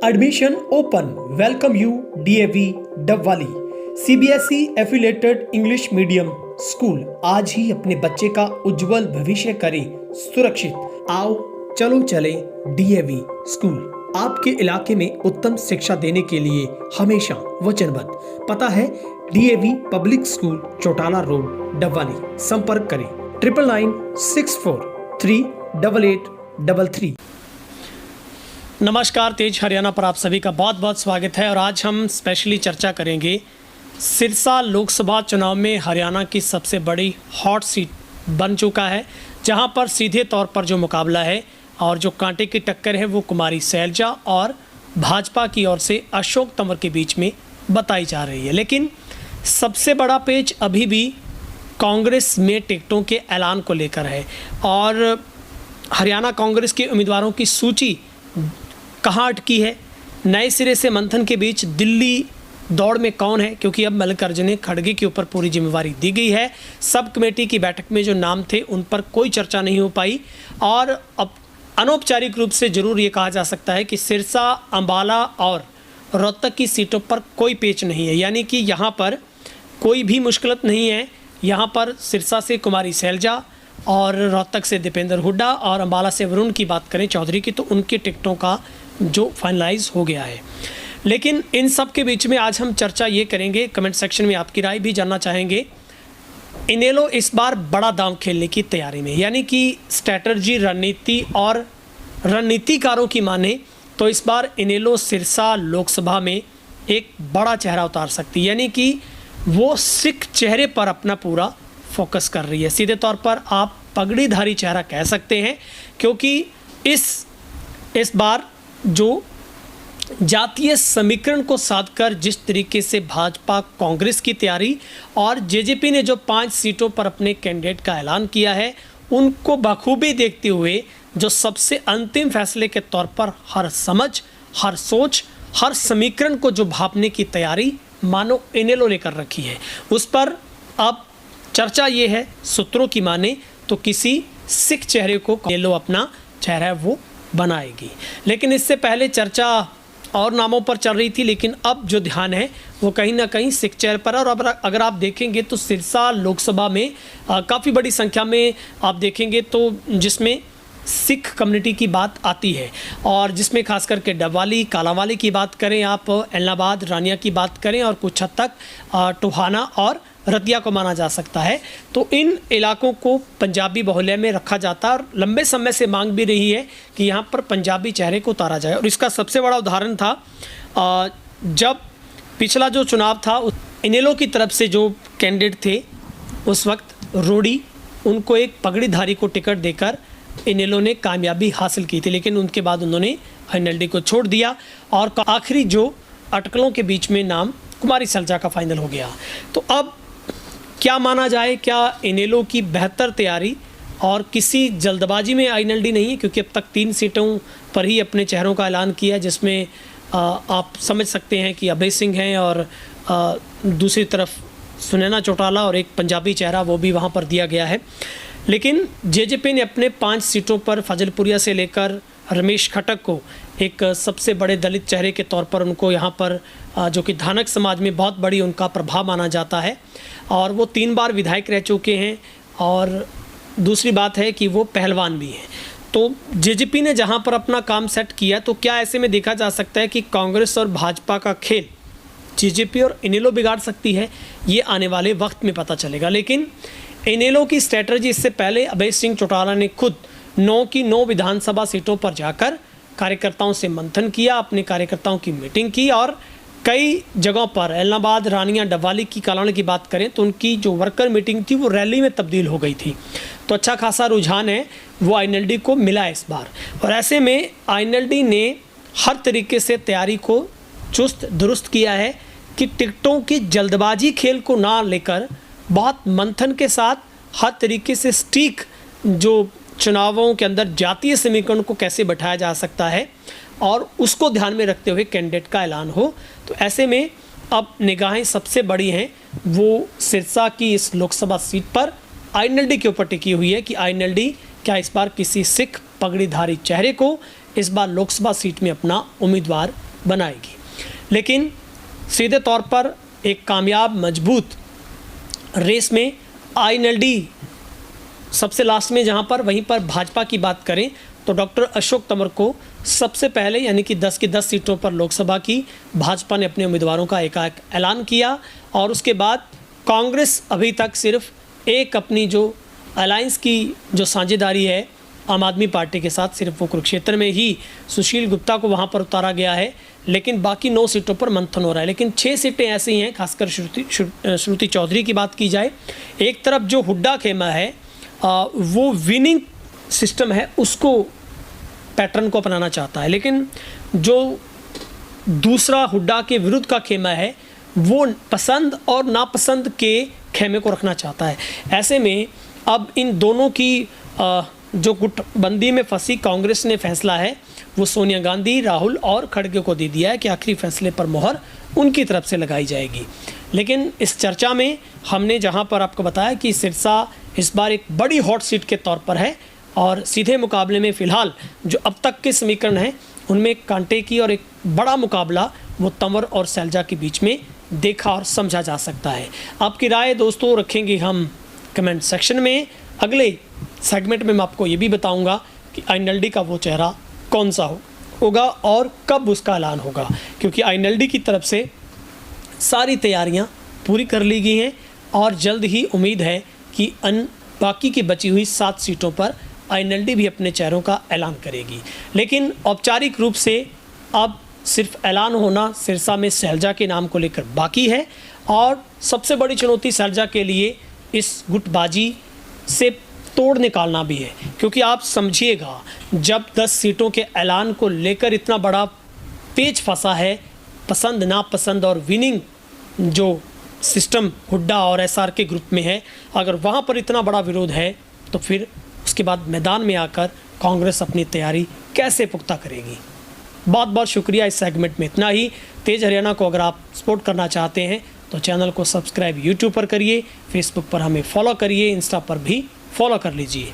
Admission open. Welcome you DAV Dabwali CBSE affiliated English medium school. आज ही अपने बच्चे का उज्जवल भविष्य करें सुरक्षित। आओ चलो चले डीएवी स्कूल। आपके इलाके में उत्तम शिक्षा देने के लिए हमेशा वचनबद्ध। पता है DAV public school, Chautala road, Dabwali. संपर्क करें 9996438833। नमस्कार, तेज हरियाणा पर आप सभी का बहुत बहुत स्वागत है। और आज हम स्पेशली चर्चा करेंगे सिरसा लोकसभा चुनाव में हरियाणा की सबसे बड़ी हॉट सीट बन चुका है, जहां पर सीधे तौर पर जो मुकाबला है और जो कांटे की टक्कर है वो कुमारी सैलजा और भाजपा की ओर से अशोक तंवर के बीच में बताई जा रही है। लेकिन सबसे बड़ा पेच अभी भी कांग्रेस में टिकटों के ऐलान को लेकर है और हरियाणा कांग्रेस के उम्मीदवारों की सूची कहाँ अटकी है। नए सिरे से मंथन के बीच दिल्ली दौड़ में कौन है, क्योंकि अब मल्लिकार्जुन खड़गे के ऊपर पूरी जिम्मेवारी दी गई है। सब कमेटी की बैठक में जो नाम थे उन पर कोई चर्चा नहीं हो पाई और अब अनौपचारिक रूप से जरूर ये कहा जा सकता है कि सिरसा, अंबाला और रोहतक की सीटों पर कोई पेच नहीं है, यानी कि यहाँ पर कोई भी मुश्किलत नहीं है। यहाँ पर सिरसा से कुमारी सैलजा और रोहतक से दीपेंद्र हुड्डा और अंबाला से वरुण की बात करें चौधरी की, तो उनकी टिकटों का जो फाइनलाइज हो गया है। लेकिन इन सब के बीच में आज हम चर्चा ये करेंगे, कमेंट सेक्शन में आपकी राय भी जानना चाहेंगे। इनेलो इस बार बड़ा दांव खेलने की तैयारी में, यानी कि स्ट्रैटेजी, रणनीति और रणनीतिकारों की माने तो इस बार इनेलो सिरसा लोकसभा में एक बड़ा चेहरा उतार सकती है, यानी कि वो सिख चेहरे पर अपना पूरा फोकस कर रही है। सीधे तौर पर आप पगड़ीधारी चेहरा कह सकते हैं, क्योंकि इस बार जो जातीय समीकरण को साधकर जिस तरीके से भाजपा कांग्रेस की तैयारी और जेजेपी ने जो 5 सीटों पर अपने कैंडिडेट का ऐलान किया है, उनको बखूबी देखते हुए जो सबसे अंतिम फैसले के तौर पर हर समझ, हर सोच, हर समीकरण को जो भापने की तैयारी मानो इनेलो ने कर रखी है, उस पर अब चर्चा ये है, सूत्रों की माने तो किसी सिख चेहरे को इनेलो अपना चेहरा है वो बनाएगी। लेकिन इससे पहले चर्चा और नामों पर चल रही थी, लेकिन अब जो ध्यान है वो कहीं ना कहीं सिख चेहरे पर है। और अगर आप देखेंगे तो सिरसा लोकसभा में काफ़ी बड़ी संख्या में आप देखेंगे तो जिसमें सिख कम्युनिटी की बात आती है और जिसमें खास करके डबवाली, कालांवाली की बात करें, आप इलाहाबाद, रानिया की बात करें और कुछ हद तक टोहाना और रतिया को माना जा सकता है। तो इन इलाकों को पंजाबी बहुल्य में रखा जाता है और लंबे समय से मांग भी रही है कि यहाँ पर पंजाबी चेहरे को उतारा जाए। और इसका सबसे बड़ा उदाहरण था जब पिछला जो चुनाव था, इनेलो की तरफ से जो कैंडिडेट थे उस वक्त रोडी, उनको एक पगड़ीधारी को टिकट देकर इनेलो ने कामयाबी हासिल की थी, लेकिन उनके बाद उन्होंने एनएलडी को छोड़ दिया और आखिरी जो अटकलों के बीच में नाम कुमारी सैलजा का फाइनल हो गया। तो अब क्या माना जाए, क्या इनेलो की बेहतर तैयारी और किसी जल्दबाजी में एनएलडी नहीं है, क्योंकि अब तक 3 सीटों पर ही अपने चेहरों का ऐलान किया, जिसमें आप समझ सकते हैं कि अभय सिंह हैं और दूसरी तरफ सुनैना चौटाला और एक पंजाबी चेहरा वो भी वहाँ पर दिया गया है। लेकिन जेजेपी ने अपने 5 सीटों पर फजलपुरिया से लेकर रमेश खटक को एक सबसे बड़े दलित चेहरे के तौर पर उनको यहाँ पर जो कि धानक समाज में बहुत बड़ी उनका प्रभाव माना जाता है और वो 3 बार विधायक रह चुके हैं और दूसरी बात है कि वो पहलवान भी हैं। तो जेजेपी ने जहाँ पर अपना काम सेट किया, तो क्या ऐसे में देखा जा सकता है कि कांग्रेस और भाजपा का खेल जेजेपी और इनेलो बिगाड़ सकती है? ये आने वाले वक्त में पता चलेगा। लेकिन इनेलो की स्ट्रैटेजी, इससे पहले अभय सिंह चौटाला ने खुद 9 की 9 विधानसभा सीटों पर जाकर कार्यकर्ताओं से मंथन किया, अपने कार्यकर्ताओं की मीटिंग की और कई जगहों पर इलाहाबाद, रानिया, डबवाली की, कालांवाली की बात करें तो उनकी जो वर्कर मीटिंग थी वो रैली में तब्दील हो गई थी। तो अच्छा खासा रुझान है वो एनएलडी को मिला इस बार। और ऐसे में एनएलडी ने हर तरीके से तैयारी को चुस्त दुरुस्त किया है कि टिकटों की जल्दबाजी खेल को ना लेकर बहुत मंथन के साथ हर तरीके से स्टीक जो चुनावों के अंदर जातीय समीकरण को कैसे बैठाया जा सकता है और उसको ध्यान में रखते हुए कैंडिडेट का ऐलान हो। तो ऐसे में अब निगाहें सबसे बड़ी हैं वो सिरसा की इस लोकसभा सीट पर एनएलडी के ऊपर टिकी हुई है कि एनएलडी क्या इस बार किसी सिख पगड़ीधारी चेहरे को इस बार लोकसभा सीट में अपना उम्मीदवार बनाएगी। लेकिन सीधे तौर पर एक कामयाब मजबूत रेस में INLD सबसे लास्ट में, जहां पर वहीं पर भाजपा की बात करें तो डॉक्टर अशोक तंवर को सबसे पहले यानी कि 10 की 10 सीटों पर लोकसभा की भाजपा ने अपने उम्मीदवारों का एकाएक ऐलान किया। और उसके बाद कांग्रेस अभी तक सिर्फ एक अपनी जो अलायंस की जो साझेदारी है आम आदमी पार्टी के साथ, सिर्फ वो कुरुक्षेत्र में ही सुशील गुप्ता को वहाँ पर उतारा गया है, लेकिन बाकी 9 सीटों पर मंथन हो रहा है। लेकिन 6 सीटें ऐसी हैं, खासकर श्रुति चौधरी की बात की जाए, एक तरफ जो हुड्डा खेमा है वो विनिंग सिस्टम है उसको पैटर्न को अपनाना चाहता है, लेकिन जो दूसरा हुड्डा के विरुद्ध का खेमा है वो पसंद और नापसंद के खेमे को रखना चाहता है। ऐसे में अब इन दोनों की जो गुटबंदी में फंसी कांग्रेस ने फैसला है वो सोनिया गांधी, राहुल और खड़गे को दे दिया है कि आखिरी फैसले पर मोहर उनकी तरफ से लगाई जाएगी। लेकिन इस चर्चा में हमने जहां पर आपको बताया कि सिरसा इस बार एक बड़ी हॉट सीट के तौर पर है और सीधे मुकाबले में फ़िलहाल जो अब तक के समीकरण हैं उनमें कांटे की और एक बड़ा मुकाबला वो तंवर और सैलजा के बीच में देखा और समझा जा सकता है। आपकी राय दोस्तों रखेंगे हम कमेंट सेक्शन में। अगले सेगमेंट में मैं आपको ये भी बताऊंगा कि INLD का वो चेहरा कौन सा होगा और कब उसका ऐलान होगा, क्योंकि INLD की तरफ से सारी तैयारियां पूरी कर ली गई हैं और जल्द ही उम्मीद है कि बाकी की बची हुई 7 सीटों पर INLD भी अपने चेहरों का ऐलान करेगी। लेकिन औपचारिक रूप से अब सिर्फ ऐलान होना सिरसा में सैलजा के नाम को लेकर बाकी है और सबसे बड़ी चुनौती सैलजा के लिए इस गुटबाजी से तोड़ निकालना भी है, क्योंकि आप समझिएगा जब 10 सीटों के ऐलान को लेकर इतना बड़ा पेच फंसा है, पसंद नापसंद और विनिंग जो सिस्टम हुड्डा और SR के ग्रुप में है, अगर वहाँ पर इतना बड़ा विरोध है तो फिर उसके बाद मैदान में आकर कांग्रेस अपनी तैयारी कैसे पुख्ता करेगी। बहुत बहुत शुक्रिया। इस सेगमेंट में इतना ही। तेज हरियाणा को अगर आप सपोर्ट करना चाहते हैं तो चैनल को सब्सक्राइब यूट्यूब पर करिए, फेसबुक पर हमें फॉलो करिए, इंस्टा पर भी फॉलो कर लीजिए।